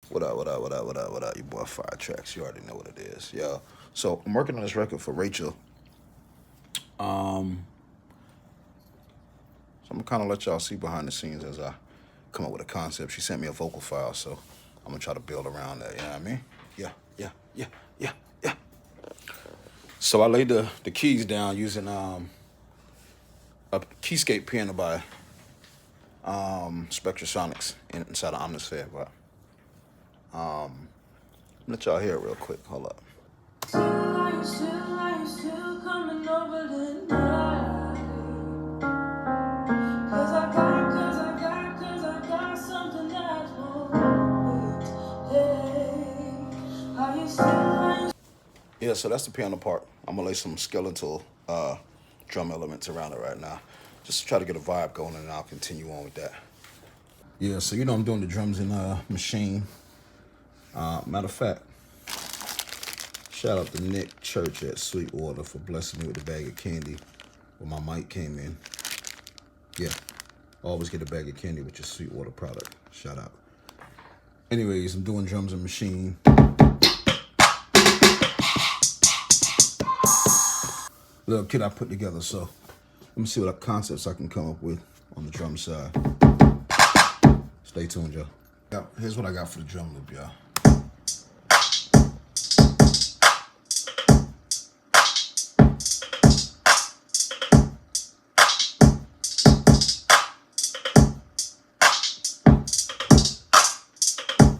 What up, what up, what up, what up, what up? Your boy Firetracks. You already know what it is. Yeah. So I'm working on this record for Rachel. So I'm gonna kind of let y'all see behind the scenes as I come up with a concept. She sent me a vocal file, so I'm gonna try to build around that. You know what I mean? Yeah, yeah, yeah, yeah, yeah. So I laid the keys down using a keyscape piano by Spectrasonics inside of Omnisphere. But let y'all hear it real quick. Hold up. Still, coming over tonight. Cause I got something that won't wait. Hey, are you still? Yeah, so that's the piano part. I'm gonna lay some skeletal drum elements around it right now. Just to try to get a vibe going, and I'll continue on with that. Yeah, so I'm doing the drums in Machine. Matter of fact, shout out to Nick Church at Sweetwater for blessing me with a bag of candy when my mic came in. Yeah, always get a bag of candy with your Sweetwater product. Shout out. Anyways, I'm doing drums in Machine. Little kit I put together, so let me see what concepts I can come up with on the drum side. Stay tuned, y'all. Yeah, here's what I got for the drum loop, y'all.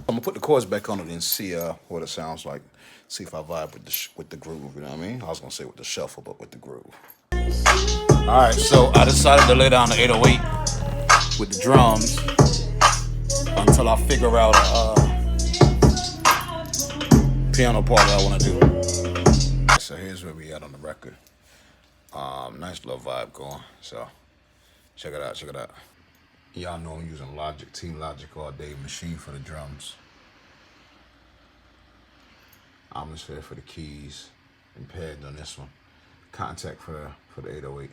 I'm gonna put the chords back on it and see what it sounds like. See if I vibe with the groove. You know what I mean? I was gonna say with the shuffle, but with the groove. All right, so I decided to lay down the 808 with the drums until I figure out a piano part that I want to do. So here's where we at on the record. Nice little vibe going. So check it out. Check it out. Y'all know I'm using Logic, Team Logic all day, Machine for the drums. Omnisphere for the keys, and pads on this one. Contact for the 808.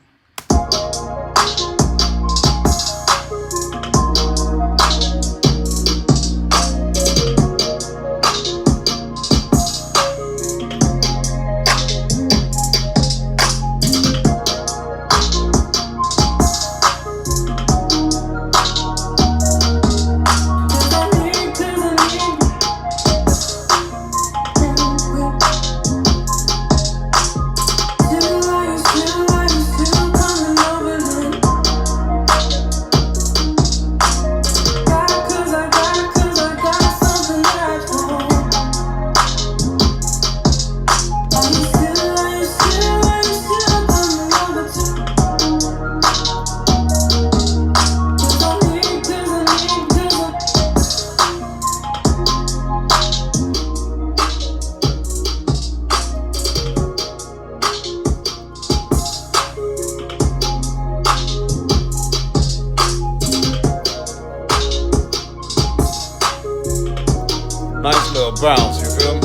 Nice little bounce, you feel me?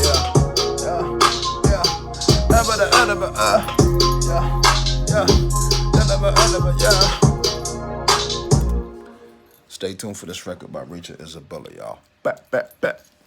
Yeah, yeah, yeah. Stay tuned for this record by Rachel Isabella, y'all. Back.